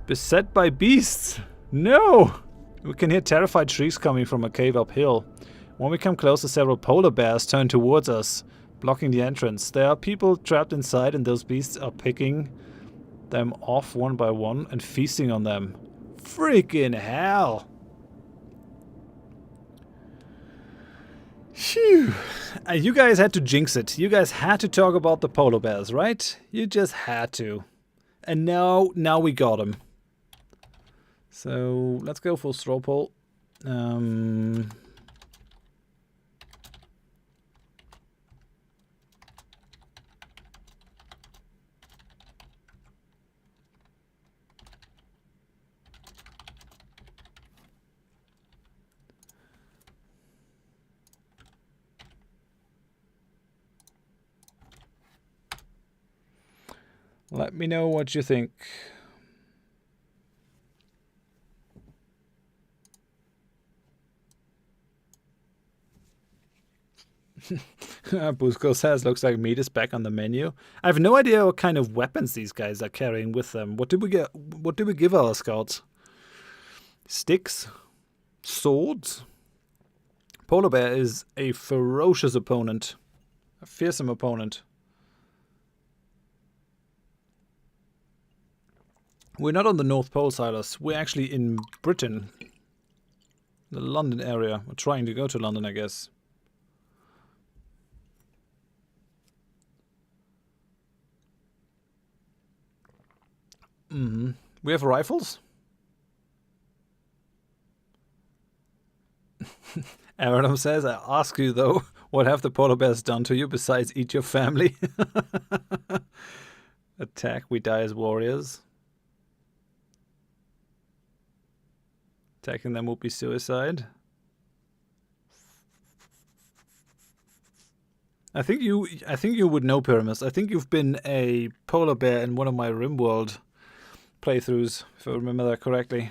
Beset by beasts. No! We can hear terrified shrieks coming from a cave uphill. When we come closer, several polar bears turn towards us, blocking the entrance. There are people trapped inside and those beasts are picking them off one by one and feasting on them. Freaking hell! Phew. You guys had to jinx it. You guys had to talk about the polar bears, right? You just had to. And now we got them. So let's go for straw poll. Let me know what you think. Busco says, looks like meat is back on the menu. I have no idea what kind of weapons these guys are carrying with them. What did we get? What did we give our scouts? Sticks? Swords? Polar bear is a ferocious opponent. A fearsome opponent. We're not on the North Pole, Silas. We're actually in Britain. The London area. We're trying to go to London, I guess. We have rifles? Aaron says, I ask you though, what have the polar bears done to you besides eat your family? Attack, we die as warriors. Attacking them would be suicide. I think you would know, Pyramus. I think you've been a polar bear in one of my RimWorld playthroughs, if I remember that correctly.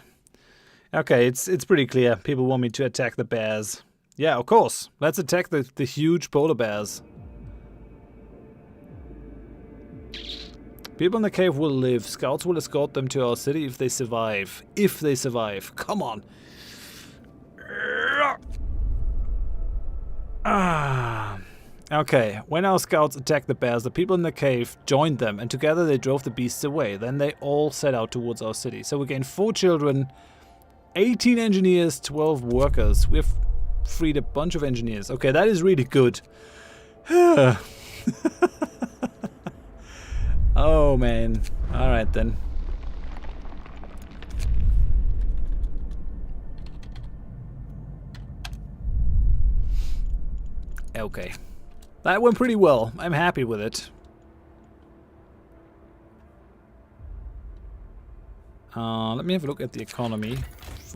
Okay, it's pretty clear. People want me to attack the bears. Yeah, of course. Let's attack the huge polar bears. People in the cave will live. Scouts will escort them to our city if they survive. If they survive. Come on. Okay, when our scouts attacked the bears, the people in the cave joined them, and together they drove the beasts away. Then they all set out towards our city. So we gained 4 children, 18 engineers, 12 workers. We have freed a bunch of engineers. Okay, that is really good. Oh, man. Alright, then. Okay. That went pretty well. I'm happy with it. Let me have a look at the economy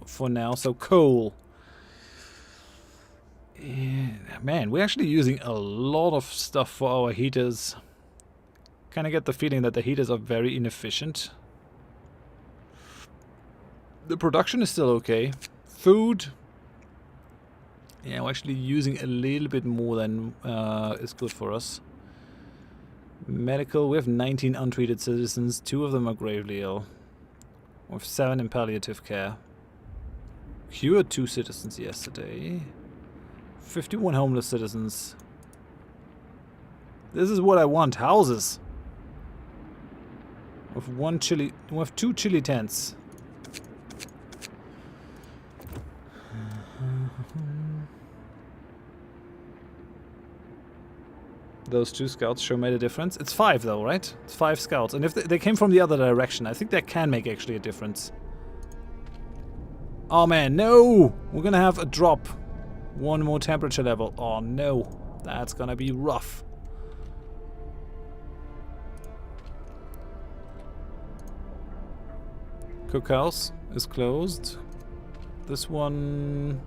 for now. So, coal. Yeah, man, we're actually using a lot of stuff for our heaters. Kind of get the feeling that the heaters are very inefficient. The production is still okay. Food. Yeah, we're actually using a little bit more than is good for us. Medical, we have 19 untreated citizens. 2 of them are gravely ill. We have 7 in palliative care. Cured 2 citizens yesterday. 51 homeless citizens. This is what I want. Houses. We have 2 chili tents. Those 2 scouts sure made a difference. It's 5 though, right? It's 5 scouts. And if they came from the other direction, I think that can make actually a difference. Oh man, no! We're gonna have a drop. 1 more temperature level. Oh no. That's gonna be rough. Cookhouse is closed. This one...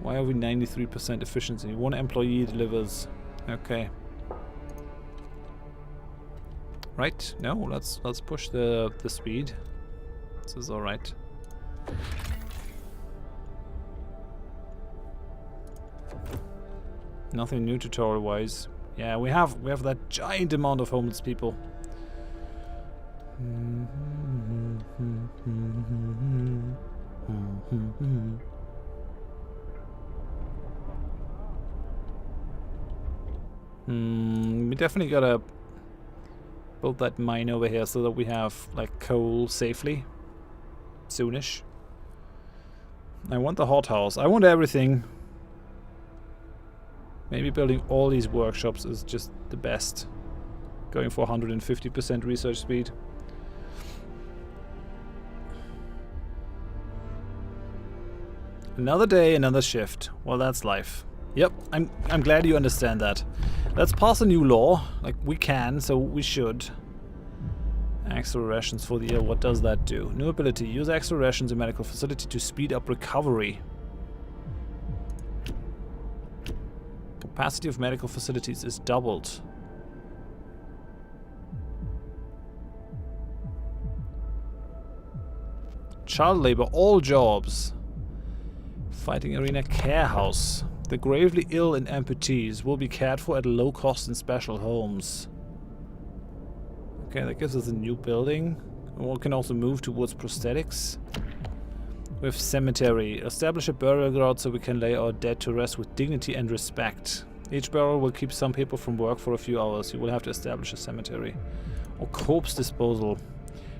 Why are we 93% efficiency? 1 employee delivers. Okay. Right? No, let's push the speed. This is all right. Nothing new tutorial-wise. Yeah, we have that giant amount of homeless people. We definitely gotta build that mine over here so that we have like coal safely. Soonish. I want the hothouse. I want everything. Maybe building all these workshops is just the best. Going for 150% research speed. Another day, another shift. Well, that's life. Yep, I'm glad you understand that. Let's pass a new law. Like, we can, so we should. Extra rations for the year. What does that do? New ability. Use extra rations in medical facility to speed up recovery. Capacity of medical facilities is doubled. Child labor. All jobs. Fighting arena care house. The gravely ill and amputees will be cared for at low cost in special homes. Okay, that gives us a new building. We can also move towards prosthetics. We have cemetery. Establish a burial ground so we can lay our dead to rest with dignity and respect. Each burial will keep some people from work for a few hours. You will have to establish a cemetery. Or corpse disposal.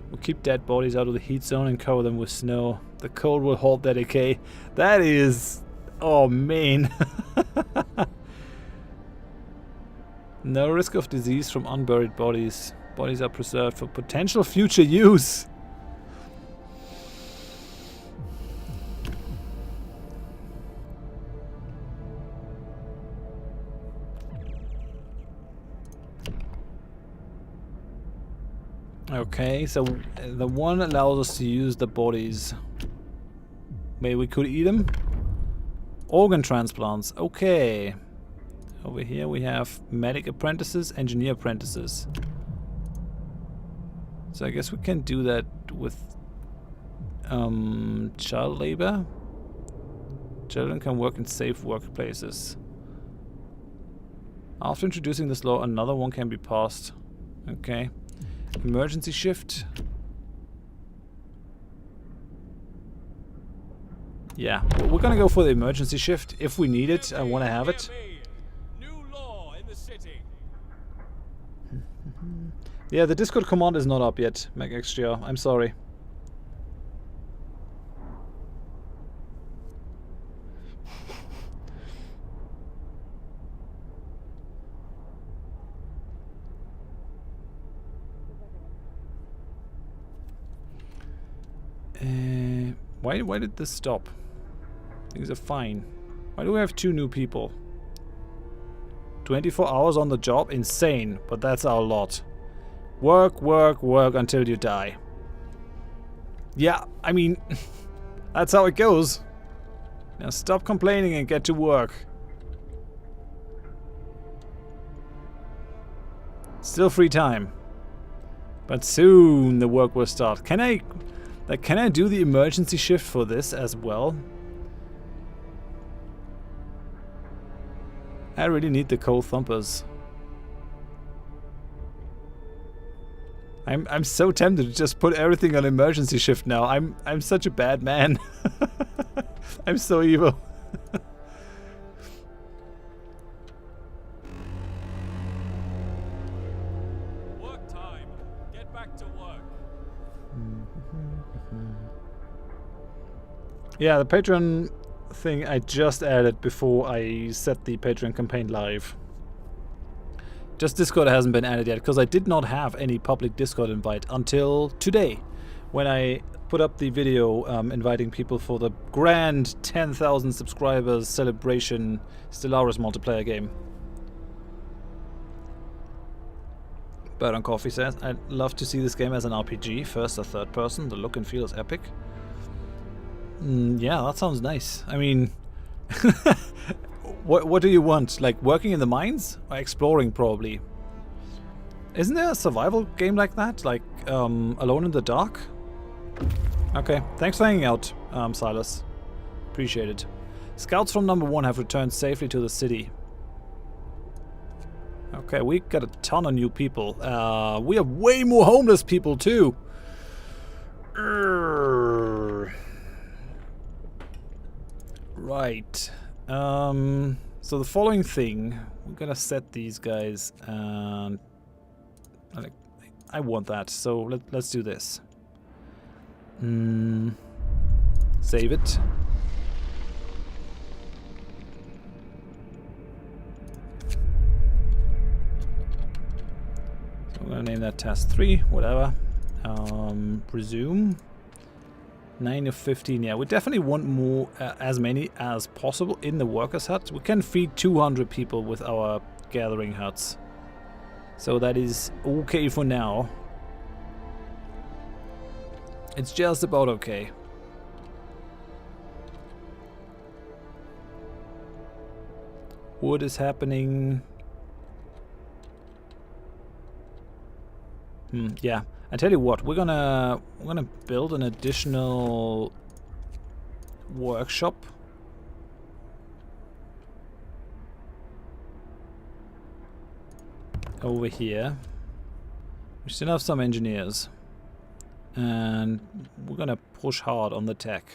We'll keep dead bodies out of the heat zone and cover them with snow. The cold will halt their decay. That is... oh, man. No risk of disease from unburied bodies. Bodies are preserved for potential future use. Okay, so the one allows us to use the bodies. Maybe we could eat them? Organ transplants, okay. Over here we have medic apprentices, engineer apprentices. So I guess we can do that with child labor. Children can work in safe workplaces. After introducing this law, another one can be passed. Okay. Emergency shift. Yeah, we're gonna go for the emergency shift. If we need it, I want to have it. New law in the city. Yeah, the Discord command is not up yet, MacXGR. I'm sorry. Why did this stop? Things are fine. Why do we have 2 new people? 24 hours on the job? Insane, but that's our lot. Work, work, work until you die. Yeah, I mean, that's how it goes. Now stop complaining and get to work. Still free time. But soon the work will start. Can I do the emergency shift for this as well? I really need the coal thumpers. I'm so tempted to just put everything on emergency shift now. I'm such a bad man. I'm so evil. Work time. Get back to work. Yeah, the Patreon thing I just added before I set the Patreon campaign live. Just Discord hasn't been added yet because I did not have any public Discord invite until today, when I put up the video inviting people for the grand 10,000 subscribers celebration Stellaris multiplayer game. Bird on Coffee says, I'd love to see this game as an RPG, first or third person. The look and feel is epic. Yeah, that sounds nice. I mean, what do you want? Like working in the mines? Or exploring, probably. Isn't there a survival game like that? Like Alone in the Dark? Okay, thanks for hanging out, Silas. Appreciate it. Scouts from number 1 have returned safely to the city. Okay, we got a ton of new people. We have way more homeless people too. Right. So the following thing, we're gonna set these guys, and I want that. So let's do this. Save it. So I'm gonna name that task 3, whatever. Resume. 9 of 15. Yeah, we definitely want more, as many as possible in the workers' hut. We can feed 200 people with our gathering huts. So that is okay for now. It's just about okay. What is happening? Yeah. I tell you what, we're gonna build an additional workshop. Over here. We still have some engineers. And we're gonna push hard on the tech.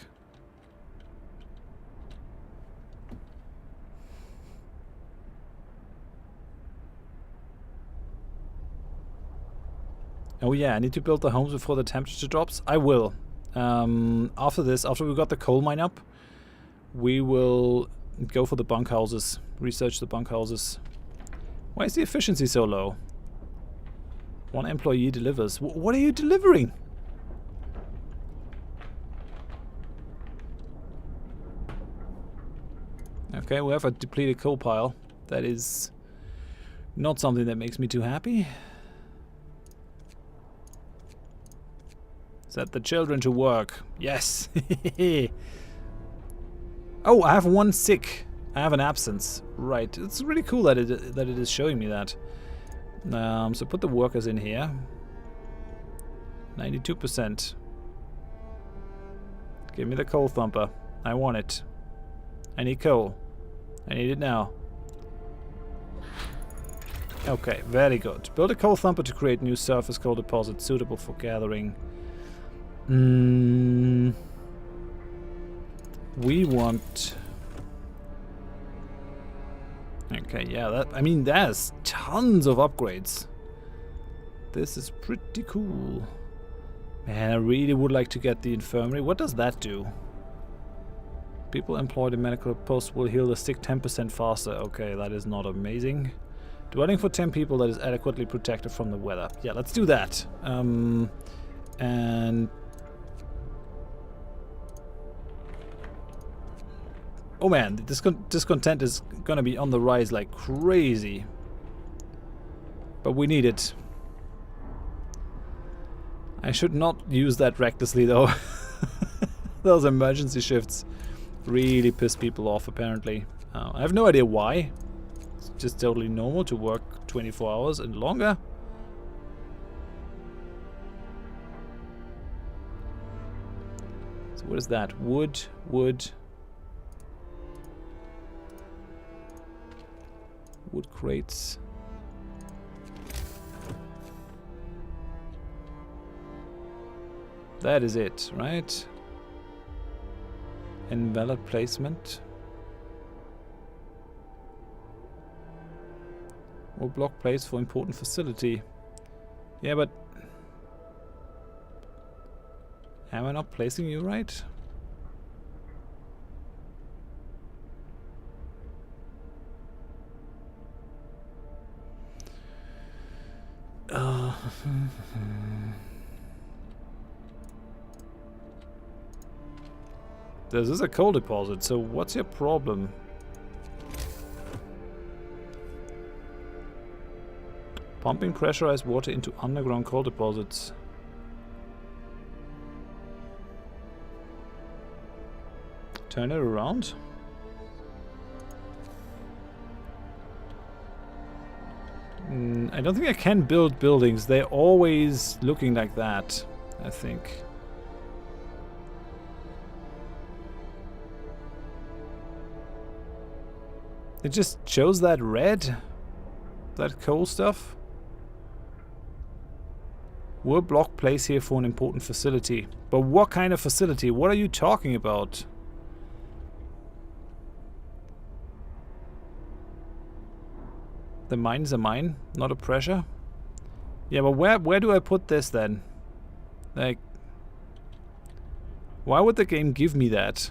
Oh yeah, I need to build the homes before the temperature drops. I will. After this, after we got the coal mine up, we will go for the bunkhouses. Research the bunkhouses. Why is the efficiency so low? 1 employee delivers. What are you delivering? Okay, we have a depleted coal pile. That is not something that makes me too happy. Set the children to work. Yes. Oh, I have 1 sick. I have an absence. Right. It's really cool that it is showing me that. So put the workers in here. 92%. Give me the coal thumper. I want it. I need coal. I need it now. Okay, very good. Build a coal thumper to create new surface coal deposits suitable for gathering. We want... Okay, yeah, I mean, there's tons of upgrades. This is pretty cool. Man, I really would like to get the infirmary. What does that do? People employed in medical posts will heal the sick 10% faster. Okay, that is not amazing. Dwelling for 10 people that is adequately protected from the weather. Yeah, let's do that. And... Oh man, discontent is gonna be on the rise like crazy. But we need it. I should not use that recklessly though. Those emergency shifts really piss people off apparently. I have no idea why. It's just totally normal to work 24 hours and longer. So what is that? Wood. Wood crates. That is it, right? Invalid placement. Or block place for important facility. Yeah, but... Am I not placing you right? This is a coal deposit, so what's your problem? Pumping pressurized water into underground coal deposits. Turn it around. I don't think I can build buildings. They're always looking like that, I think. It just shows that red? That coal stuff? We'll block place here for an important facility. But what kind of facility? What are you talking about? The mine is a mine, not a pressure. Yeah, but where do I put this then? Like, why would the game give me that?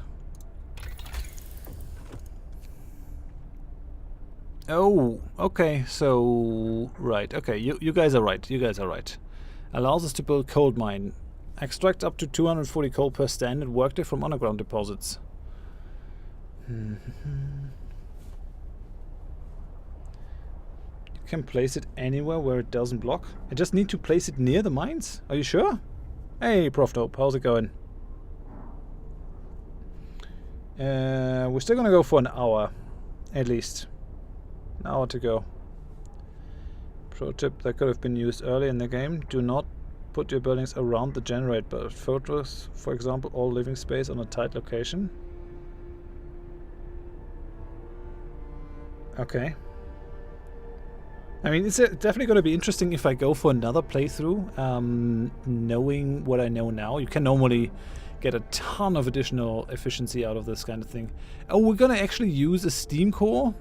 Oh, okay, so... Right, okay, you guys are right, you guys are right. Allows us to build coal mine. Extract up to 240 coal per standard workday from underground deposits. You can place it anywhere where it doesn't block. I just need to place it near the mines? Are you sure? Hey, Prof Nope, how's it going? We're still gonna go for an hour, at least. An hour to go. Pro tip that could have been used early in the game: do not put your buildings around the generate but photos, for example, all living space on a tight location. Okay. I mean, it's definitely going to be interesting if I go for another playthrough, knowing what I know now. You can normally get a ton of additional efficiency out of this kind of thing. Oh, we're going to actually use a steam core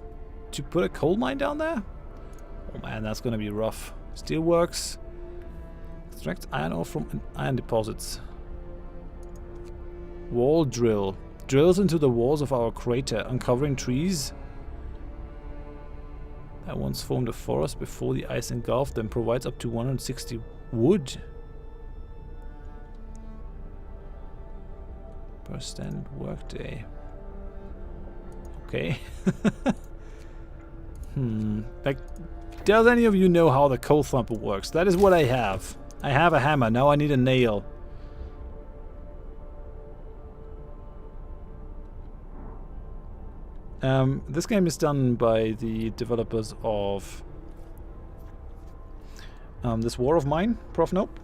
to put a coal mine down there? Oh man, that's going to be rough. Steelworks. Extract iron ore from iron deposits. Wall drill. Drills into the walls of our crater, uncovering trees that once formed a forest before the ice engulfed them, provides up to 160 wood per standard workday. Okay. Like, does any of you know how the coal thumper works? That is what I have. I have a hammer, now I need a nail. This game is done by the developers of this War of Mine, Prof Nope.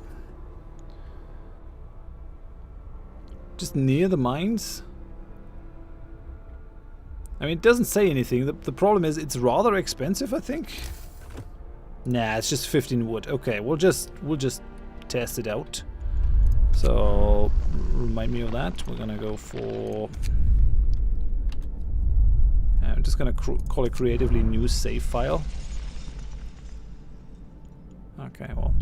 Just near the mines. I mean, it doesn't say anything. The problem is it's rather expensive, I think. Nah, it's just 15 wood. Okay, we'll just test it out. So remind me of that. We're gonna go for. I'm just gonna call it creatively new save file. Okay, well,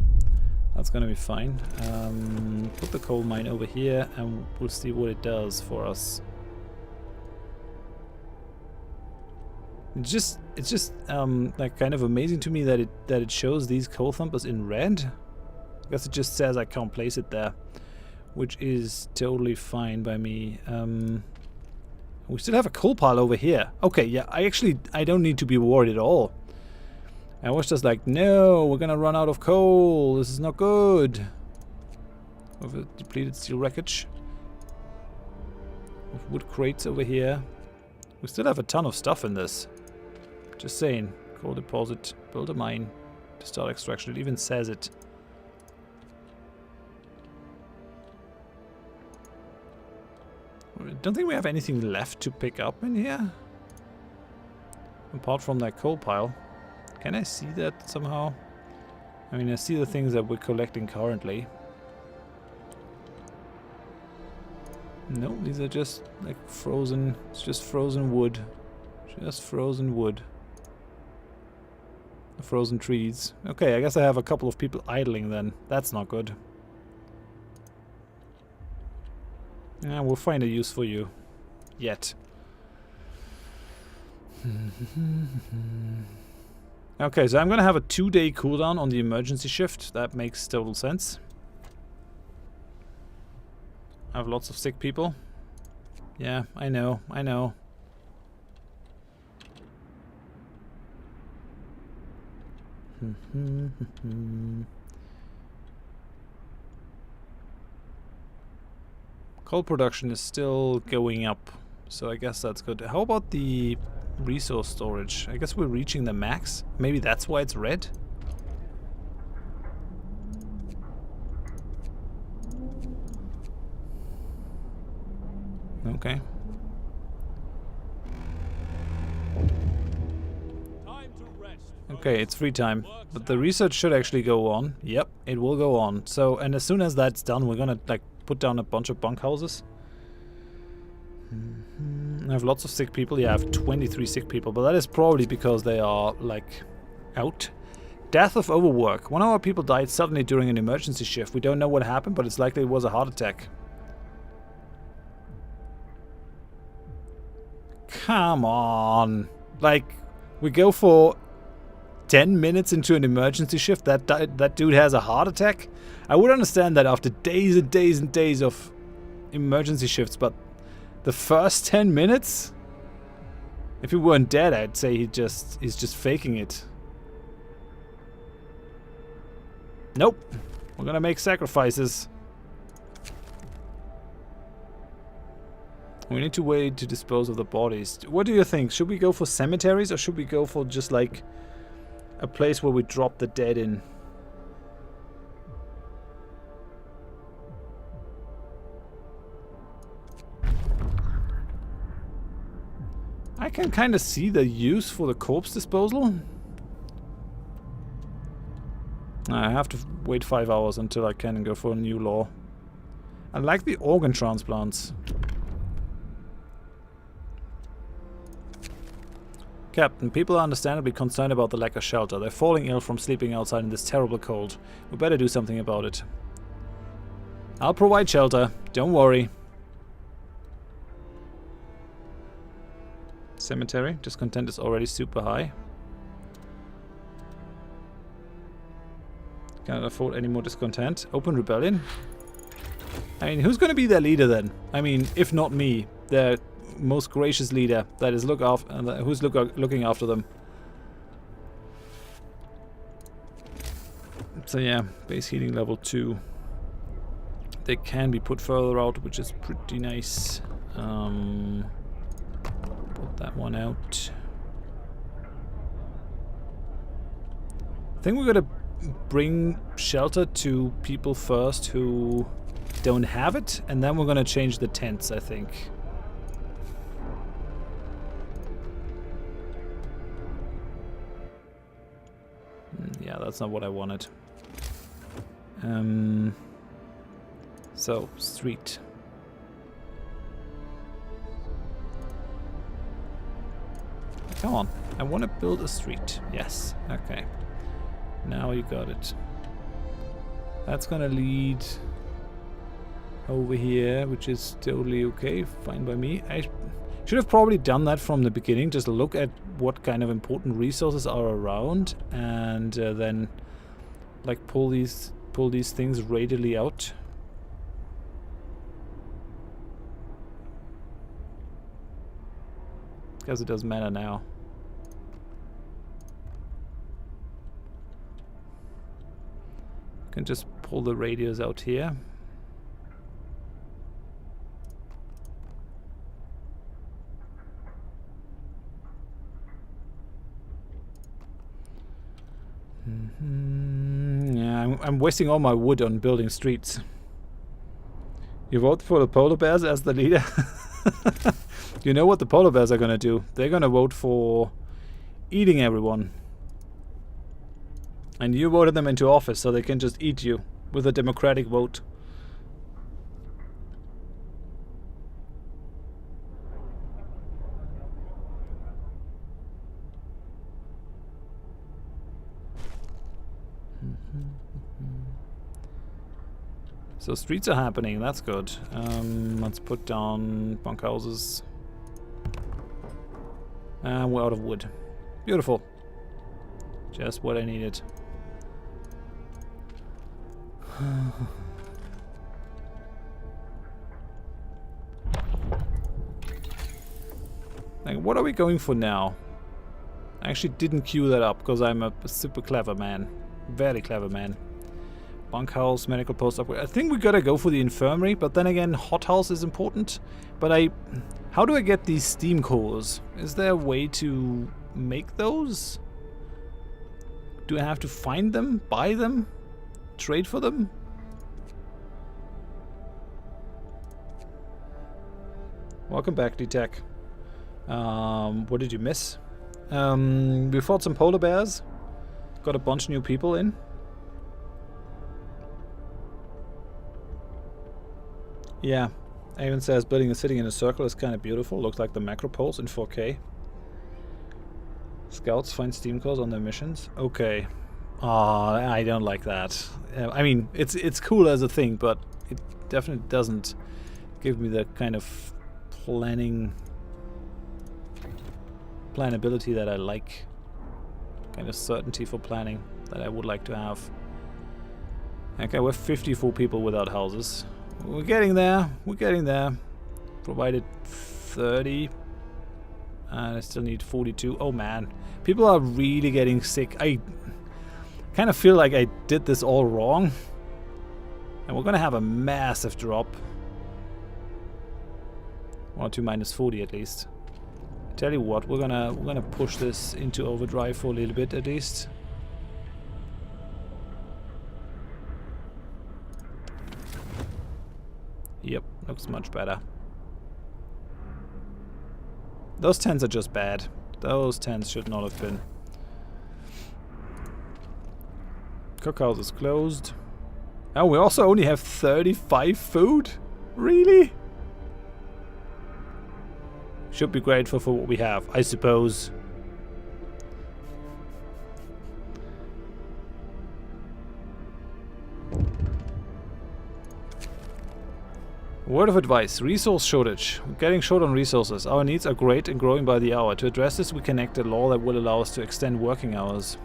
that's gonna be fine. Put the coal mine over here, and we'll see what it does for us. It's just like kind of amazing to me that it shows these coal thumpers in red. I guess it just says I can't place it there, which is totally fine by me. We still have a coal pile over here. Okay, yeah, I don't need to be worried at all. I was just like, no, we're gonna run out of coal. This is not good. With a depleted steel wreckage. With wood crates over here. We still have a ton of stuff in this. Just saying. Coal deposit, build a mine to start extraction. It even says it. I don't think we have anything left to pick up in here. Apart from that coal pile. Can I see that somehow? I mean, I see the things that we're collecting currently. No, these are just like frozen. It's just frozen wood. Just frozen wood. Frozen trees. Okay, I guess I have a couple of people idling then. That's not good. Yeah, we'll find a use for you. Yet. Okay, so I'm gonna have a 2-day cooldown on the emergency shift. That makes total sense. I have lots of sick people. Yeah, I know, I know. Coal production is still going up, so I guess that's good. How about the resource storage? I guess we're reaching the max. Maybe that's why it's red? Okay. Okay, it's free time. But the research should actually go on. Yep, it will go on. So, and as soon as that's done, we're gonna like put down a bunch of bunkhouses. I have lots of sick people. Yeah, I have 23 sick people, but that is probably because they are like Out. Death of overwork. One of our people died suddenly during an emergency shift. We don't know what happened, but it's likely it was a heart attack. Come on. Like, we go for 10 minutes into an emergency shift, that dude has a heart attack? I would understand that after days and days and days of emergency shifts, but the first 10 minutes? If he weren't dead, I'd say he's just faking it. Nope. We're gonna make sacrifices. We need to wait to dispose of the bodies. What do you think? Should we go for cemeteries, or should we go for just like a place where we drop the dead in? I can kind of see the use for the corpse disposal. I have to wait 5 hours until I can go for a new law. I like the organ transplants. Captain, people are understandably concerned about the lack of shelter. They're falling ill from sleeping outside in this terrible cold. We better do something about it. I'll provide shelter. Don't worry. Cemetery. Discontent is already super high. Can't afford any more discontent. Open rebellion. I mean, who's going to be their leader then? I mean, if not me, their most gracious leader that is who's looking after them. So yeah, base heating level 2. They can be put further out, which is pretty nice. Put that one out. I think we're gonna bring shelter to people first who don't have it, and then we're gonna change the tents, I think. Yeah, that's not what I wanted. So, street. Come on, I want to build a street. Yes, okay. Now you got it. That's gonna lead over here, which is totally okay, fine by me. I should have probably done that from the beginning, just look at what kind of important resources are around, and then like pull these things radially out. Because it doesn't matter now. You can just pull the radios out here. Yeah, I'm wasting all my wood on building streets. You vote for the polar bears as the leader? You know what the polar bears are gonna do? They're gonna vote for eating everyone. And you voted them into office so they can just eat you with a democratic vote. So streets are happening, that's good. Let's put down bunkhouses. And we're out of wood. Beautiful. Just what I needed. Like, what are we going for now? I actually didn't queue that up because I'm a super clever man. Very clever man. Bunkhouse, medical post upgrade. I think we gotta go for the infirmary, but then again, hothouse is important. But how do I get these steam cores? Is there a way to make those? Do I have to find them, buy them, trade for them? Welcome back, D-Tech. What did you miss? We fought some polar bears. Got a bunch of new people in. Yeah, Avon says building a city in a circle is kind of beautiful. Looks like the macro poles in 4K. Scouts find steam cores on their missions. Okay. Ah, I don't like that. I mean, it's cool as a thing, but it definitely doesn't give me the kind of planability that I like. Kind of certainty for planning that I would like to have. Okay, we're 54 people without houses. We're getting there. We're getting there. Provided 30. And I still need 42. Oh man. People are really getting sick. I kind of feel like I did this all wrong. And we're gonna have a massive drop. 1 or 2 minus 40 at least. Tell you what, we're gonna push this into overdrive for a little bit at least. Yep, looks much better. Those 10s are just bad. Those 10s should not have been. Cookhouse is closed. Oh, we also only have 35 food? Really? Should be grateful for what we have, I suppose. Word of advice, resource shortage. We're getting short on resources. Our needs are great and growing by the hour. To address this, we connect a law that will allow us to extend working hours.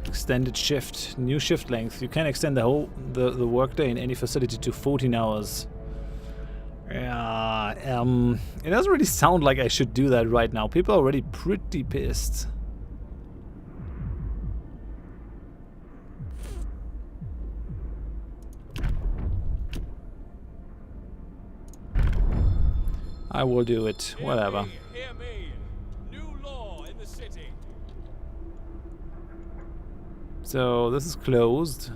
Extended shift. New shift length. You can extend the workday in any facility to 14 hours. Yeah, it doesn't really sound like I should do that right now. People are already pretty pissed. I will do it. Whatever. Hear me. New law in the city. So this is closed.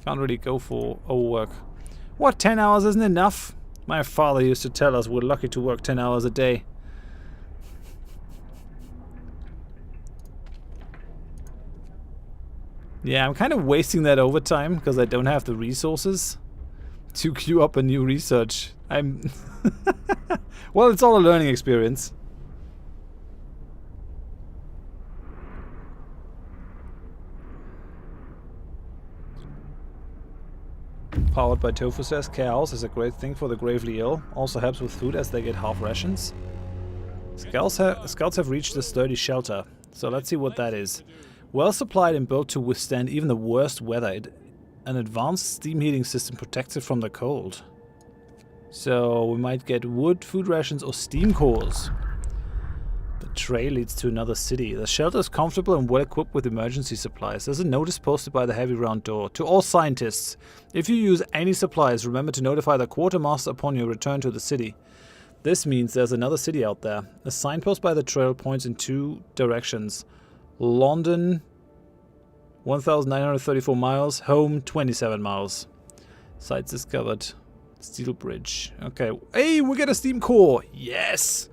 Can't really go for overwork. What, 10 hours isn't enough? My father used to tell us we're lucky to work 10 hours a day. Yeah, I'm kind of wasting that overtime because I don't have the resources to queue up a new research. I'm... Well, it's all a learning experience. Powered by Tofu says, Care House is a great thing for the gravely ill. Also helps with food as they get half rations. Scouts have reached a sturdy shelter. So let's see what that is. Well supplied and built to withstand even the worst weather. An advanced steam heating system protects it from the cold. So we might get wood, food rations or steam cores. The trail leads to another city. The shelter is comfortable and well equipped with emergency supplies. There's a notice posted by the heavy round door. To all scientists, if you use any supplies, remember to notify the quartermaster upon your return to the city. This means there's another city out there. A signpost by the trail points in 2 directions. London, 1,934 miles. Home, 27 miles. Sites discovered. Steel bridge. Okay. Hey, we get a steam core. Yes!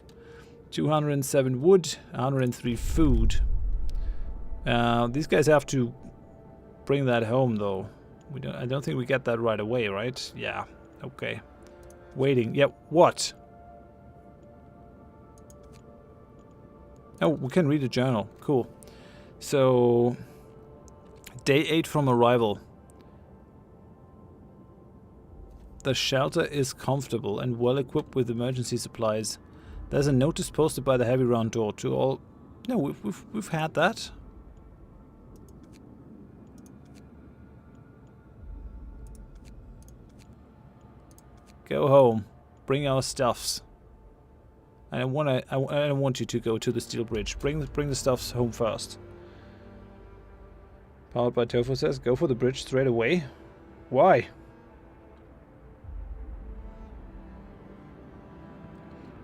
207 wood, 103 food. These guys have to bring that home, though. I don't think we get that right away, right? Yeah. Okay. Waiting. Yeah. What? Oh, we can read a journal. Cool. So, day 8 from arrival. The shelter is comfortable and well equipped with emergency supplies. There's a notice posted by the heavy round door to all... No, we've had that. Go home. Bring our stuffs. I don't want you to go to the steel bridge. Bring the stuffs home first. Powered by Tofu says, go for the bridge straight away. Why?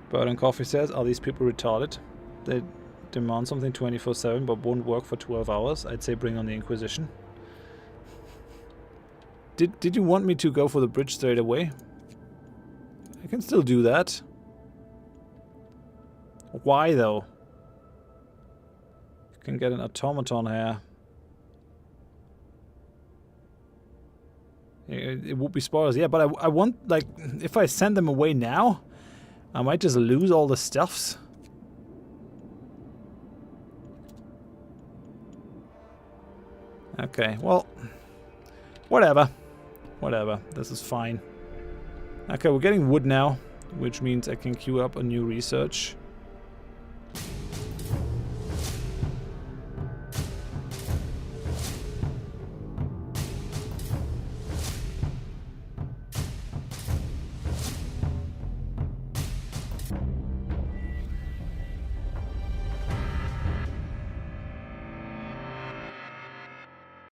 Bird and Coffee says, are these people retarded? They demand something 24/7 but won't work for 12 hours. I'd say bring on the Inquisition. Did you want me to go for the bridge straight away? I can still do that. Why though? You can get an automaton here. It would be spoilers, yeah, but I want, like, if I send them away now, I might just lose all the stuffs. Okay, well, whatever. Whatever, this is fine. Okay, we're getting wood now, which means I can queue up a new research.